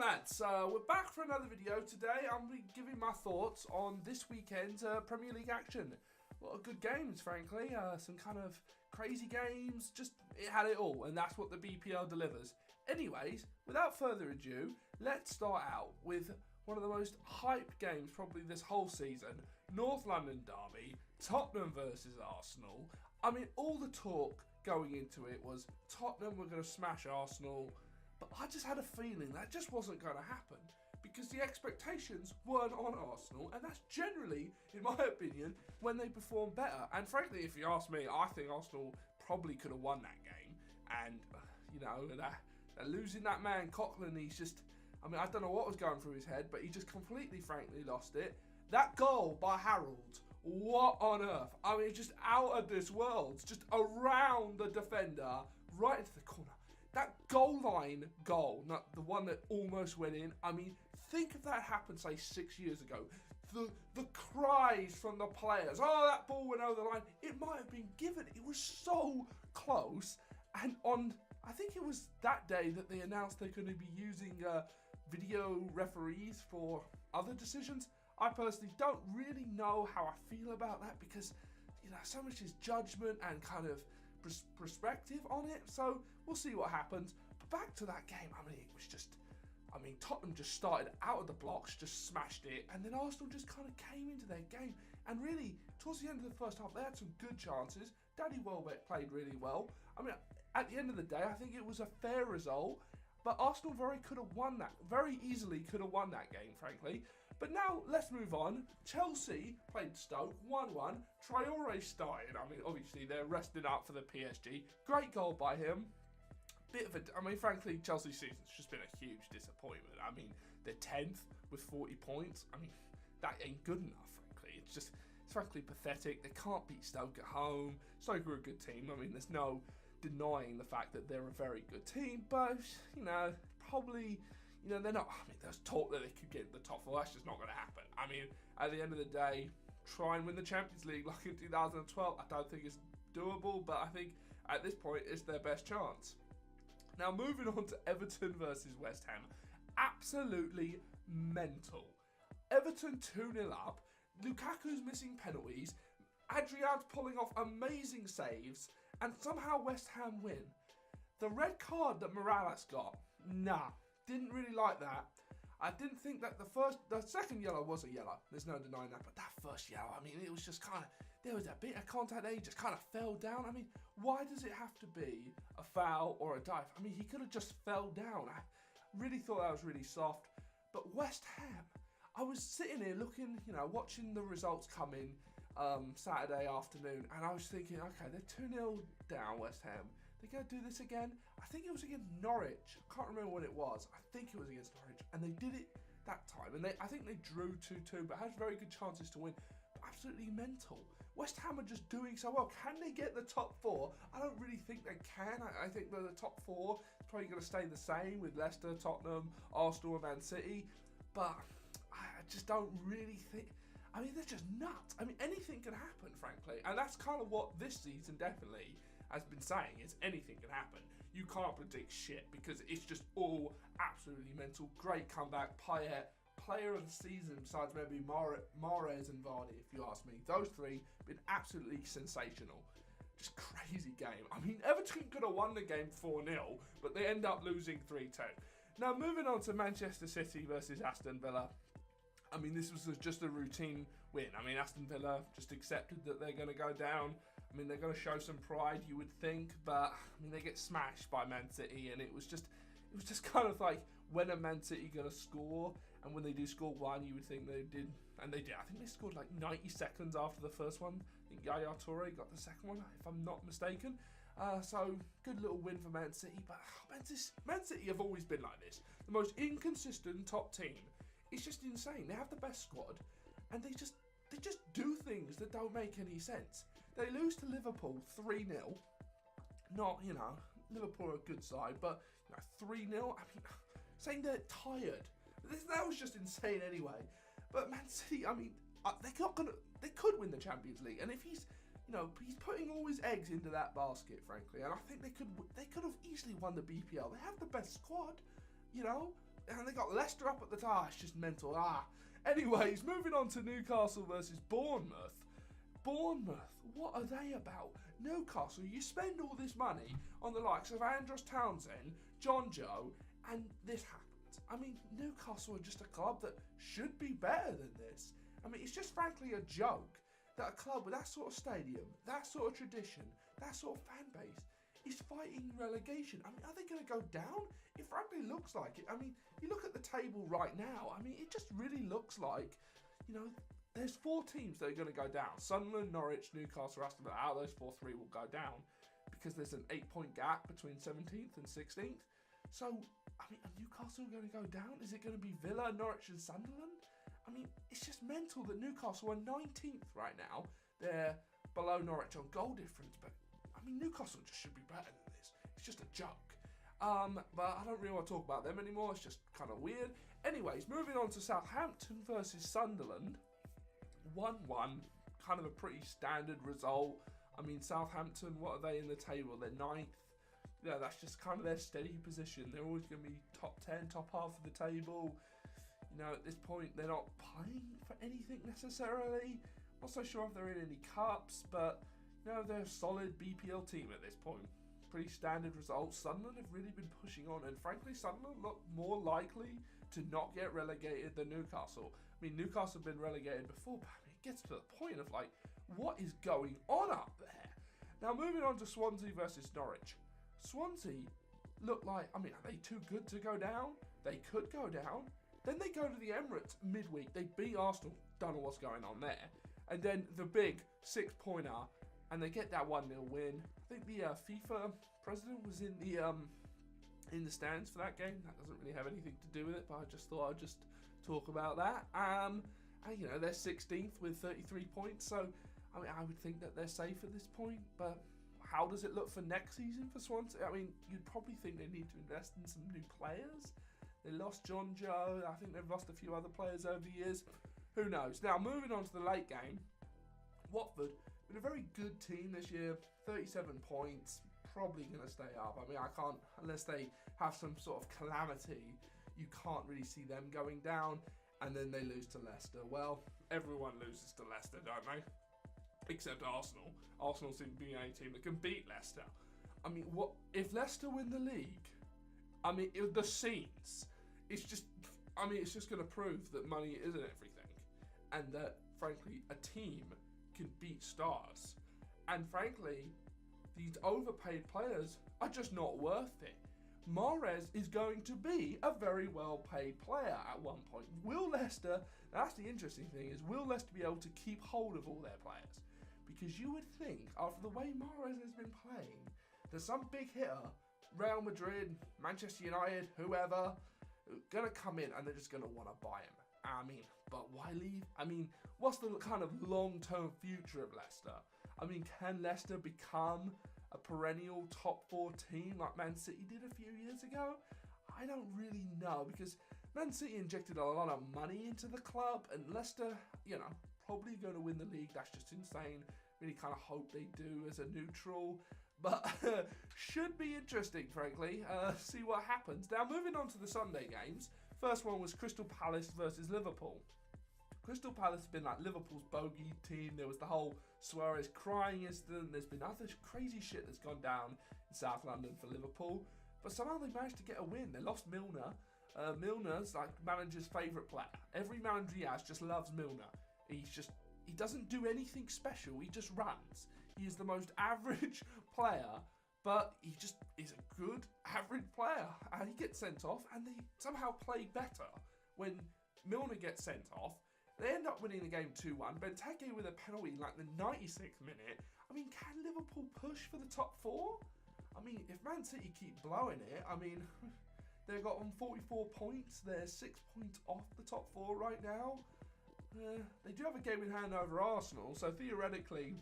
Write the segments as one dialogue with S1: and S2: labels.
S1: lads, we're back for another video. Today I'm going to be giving my thoughts on this weekend's Premier League action. A lot of good games, frankly, some kind of crazy games, just it had it all, and that's what the BPL delivers. Anyways, without further ado, let's start out with one of the most hyped games probably this whole season, North London derby, Tottenham versus Arsenal. I mean, all the talk going into it was Tottenham were going to smash Arsenal, but I just had a feeling that just wasn't going to happen because the expectations weren't on Arsenal, and that's generally, in my opinion, when they perform better. And frankly, if you ask me, I think Arsenal probably could have won that game. And, you know, losing that man Coquelin, he's just, I mean, I don't know what was going through his head, but he just completely, frankly, lost it. That goal by Harold, what on earth? I mean, just out of this world, just around the defender, right into the corner. That goal line goal, not the one that almost went in. I mean, think if that happened, say, 6 years ago. The cries from the players, oh, that ball went over the line. It might have been given. It was so close. And I think it was that day that they announced they're going to be using video referees for other decisions. I personally don't really know how I feel about that because, you know, so much is judgment and kind of perspective on it, so we'll see what happens. But back to that game, I mean, it was just, I mean, Tottenham just started out of the blocks, just smashed it, and then Arsenal just kind of came into their game, and really, towards the end of the first half, they had some good chances. Danny Welbeck played really well. I mean, at the end of the day, I think it was a fair result, but Arsenal very easily could have won that game, frankly. But now, let's move on. Chelsea played Stoke, 1-1. Traore started. I mean, obviously, they're resting up for the PSG. Great goal by him. I mean, frankly, Chelsea's season's just been a huge disappointment. I mean, they're 10th with 40 points. I mean, that ain't good enough, frankly. It's frankly pathetic. They can't beat Stoke at home. Stoke are a good team. I mean, there's no denying the fact that they're a very good team, but, you know, probably, you know, they're not, I mean, there's talk that they could get in the top four. That's just not going to happen. I mean, at the end of the day, try and win the Champions League like in 2012. I don't think it's doable, but I think at this point, it's their best chance. Now, moving on to Everton versus West Ham. Absolutely mental. Everton 2-0 up. Lukaku's missing penalties. Adrian's pulling off amazing saves. And somehow West Ham win. The red card that Morales got, nah, didn't really like that. I didn't think that the second yellow was a yellow. There's no denying that. But that first yellow, I mean, it was just kind of, there was a bit of contact there. He just kind of fell down. I mean, why does it have to be a foul or a dive? I mean, he could have just fell down. I really thought that was really soft. But West Ham, I was sitting here looking, you know, watching the results come in Saturday afternoon, and I was thinking, okay, they're 2-0 down, West Ham. They're going to do this again. I think it was against Norwich. I can't remember when it was. I think it was against Norwich, and they did it that time. And I think they drew 2-2, but had very good chances to win. But absolutely mental. West Ham are just doing so well. Can they get the top four? I don't really think they can. I think that the top four is probably going to stay the same with Leicester, Tottenham, Arsenal, and Man City. But I just don't really think. I mean, they're just nuts. I mean, anything can happen, frankly. And that's kind of what this season definitely has been saying, is anything can happen. You can't predict shit because it's just all absolutely mental. Great comeback. Payet, player of the season besides maybe Mahrez and Vardy, if you ask me. Those three been absolutely sensational. Just crazy game. I mean, Everton could have won the game 4-0, but they end up losing 3-2. Now, moving on to Manchester City versus Aston Villa. I mean, this was just a routine win. I mean, Aston Villa just accepted that they're going to go down. I mean, they're going to show some pride, you would think, but I mean, they get smashed by Man City, and it was just kind of like, when are Man City going to score? And when they do score one, you would think they did, and they did. I think they scored like 90 seconds after the first one. I think Yaya Toure got the second one, if I'm not mistaken. So, good little win for Man City, but Man City have always been like this. The most inconsistent top team. It's just insane. They have the best squad, and they just do things that don't make any sense. They lose to Liverpool 3-0. Not, you know, Liverpool are a good side, but, you know, 3-0. I mean, saying they're tired. That was just insane anyway. But Man City, I mean, they could win the Champions League, and if he's, you know, he's putting all his eggs into that basket, frankly, and I think they could have easily won the BPL. They have the best squad, you know. And they got Leicester up at the top. It's just mental. Anyways, moving on to Newcastle versus Bournemouth. Bournemouth, what are they about? Newcastle, you spend all this money on the likes of Andros Townsend, John Joe, and this happens. I mean, Newcastle are just a club that should be better than this. I mean, it's just frankly a joke that a club with that sort of stadium, that sort of tradition, that sort of fan base is fighting relegation. I mean, are they going to go down? It frankly looks like it. I mean, you look at the table right now. I mean, it just really looks like, there's 4 teams that are going to go down. Sunderland, Norwich, Newcastle, Aston Villa. Out of those 4, 3 will go down because there's an 8-point gap between 17th and 16th. So, I mean, are Newcastle going to go down? Is it going to be Villa, Norwich and Sunderland? I mean, it's just mental that Newcastle are 19th right now. They're below Norwich on goal difference, but I mean, Newcastle just should be better than this. It's just a joke. But I don't really want to talk about them anymore. It's just kind of weird. Anyways, moving on to Southampton versus Sunderland. 1-1, kind of a pretty standard result. I mean, Southampton, what are they in the table? They're 9th. That's just kind of their steady position. They're always going to be top 10, top half of the table. At this point, they're not playing for anything necessarily. Not so sure if they're in any cups, but they're a solid BPL team at this point. Pretty standard results. Sunderland have really been pushing on, and frankly, Sunderland look more likely to not get relegated than Newcastle. I mean, Newcastle have been relegated before, but I mean, it gets to the point of like, what is going on up there? Now, moving on to Swansea versus Norwich. Swansea look like, I mean, are they too good to go down? They could go down. Then they go to the Emirates midweek. They beat Arsenal. Don't know what's going on there. And then the big 6-pointer, and they get that 1-0 win. I think the FIFA president was in the stands for that game. That doesn't really have anything to do with it, but I just thought I'd just talk about that. And they're 16th with 33 points. So I mean, I would think that they're safe at this point. But how does it look for next season for Swansea? I mean, you'd probably think they need to invest in some new players. They lost John Joe. I think they've lost a few other players over the years. Who knows? Now, moving on to the late game. Watford, been a very good team this year. 37 points. Probably going to stay up. I mean, I can't, unless they have some sort of calamity, you can't really see them going down. And then they lose to Leicester. Well, everyone loses to Leicester, don't they? Except Arsenal. Arsenal seem to be the only team that can beat Leicester. I mean, what if Leicester win the league? I mean, the scenes. It's just going to prove that money isn't everything, and that frankly a team can beat stars. And frankly, these overpaid players are just not worth it. Mahrez is going to be a very well-paid player at one point. Will Leicester? That's the interesting thing, is will Leicester be able to keep hold of all their players? Because you would think, after the way Mahrez has been playing, that some big hitter, Real Madrid, Manchester United, whoever, gonna come in and they're just gonna want to buy him. I mean, but why leave? I mean, what's the kind of long-term future of Leicester? I mean, can Leicester become a perennial top 4 team like Man City did a few years ago? I don't really know, because Man City injected a lot of money into the club, and Leicester, probably going to win the league. That's just insane. Really kind of hope they do as a neutral. But should be interesting, frankly. See what happens. Now, moving on to the Sunday games. First one was Crystal Palace versus Liverpool. Crystal Palace has been like Liverpool's bogey team. There was the whole Suarez crying incident. There's been other crazy shit that's gone down in South London for Liverpool. But somehow they managed to get a win. They lost Milner. Milner's like manager's favourite player. Every manager he has just loves Milner. He doesn't do anything special. He just runs. He is the most average player, but he just is a good average player. And he gets sent off, and they somehow play better when Milner gets sent off. They end up winning the game 2-1. Benteke with a penalty in like the 96th minute. I mean, can Liverpool push for the top 4? I mean, if Man City keep blowing it, I mean, they've got on 44 points. They're 6 points off the top 4 right now. They do have a game in hand over Arsenal, so theoretically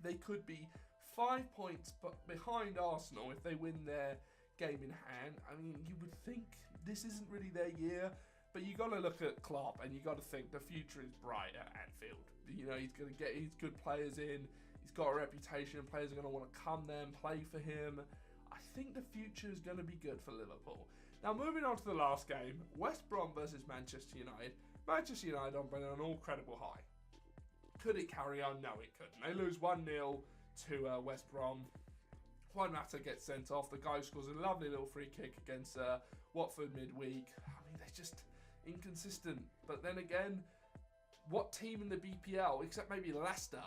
S1: they could be 5 points behind Arsenal if they win their game in hand. I mean, you would think this isn't really their year, but you got to look at Klopp and you got to think the future is bright at Anfield. He's going to get his good players in. He's got a reputation. Players are going to want to come there and play for him. I think the future is going to be good for Liverpool. Now, moving on to the last game, West Brom versus Manchester United. Manchester United on an all credible high. Could it carry on? No, it couldn't. They lose 1-0 to West Brom. Juan Mata gets sent off. The guy scores a lovely little free kick against Watford midweek. I mean, they're just inconsistent. But then again, what team in the BPL, except maybe Leicester,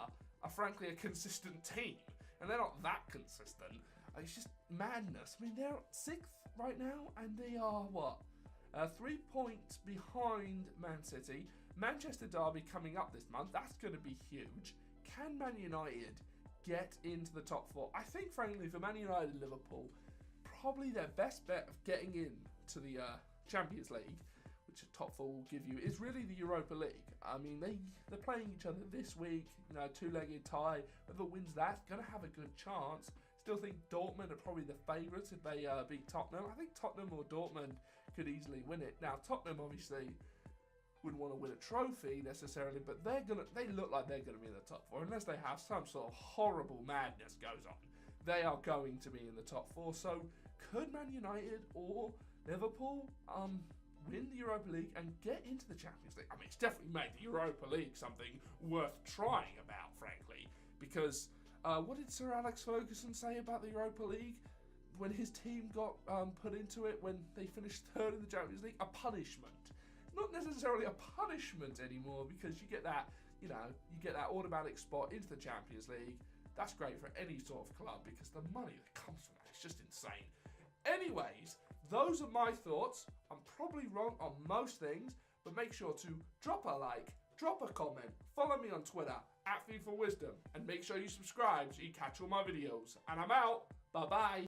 S1: are frankly a consistent team? And they're not that consistent. It's just madness. I mean, they're 6th right now, and they are, 3 points behind Man City. Manchester Derby coming up this month. That's going to be huge. Can Man United get into the top 4? I think, frankly, for Man United and Liverpool, probably their best bet of getting into the Champions League, which a top 4 will give you, is really the Europa League. I mean, they're playing each other this week, two-legged tie. Whoever wins that's going to have a good chance. Still think Dortmund are probably the favourites if they beat Tottenham. I think Tottenham or Dortmund could easily win it. Now, Tottenham obviously wouldn't want to win a trophy necessarily, but they look like they're going to be in the top 4 unless they have some sort of horrible madness goes on. They are going to be in the top 4. So could Man United or Liverpool win the Europa League and get into the Champions League? I mean, it's definitely made the Europa League something worth trying about, frankly, because what did Sir Alex Ferguson say about the Europa League when his team got put into it when they finished 3rd in the Champions League? A punishment. Not necessarily a punishment anymore, because you get that, you get that automatic spot into the Champions League. That's great for any sort of club because the money that comes from that is just insane. Anyways, those are my thoughts. I'm probably wrong on most things, but make sure to drop a like, drop a comment, follow me on Twitter @FIFA Wisdom, and make sure you subscribe so you catch all my videos. And I'm out. Bye bye.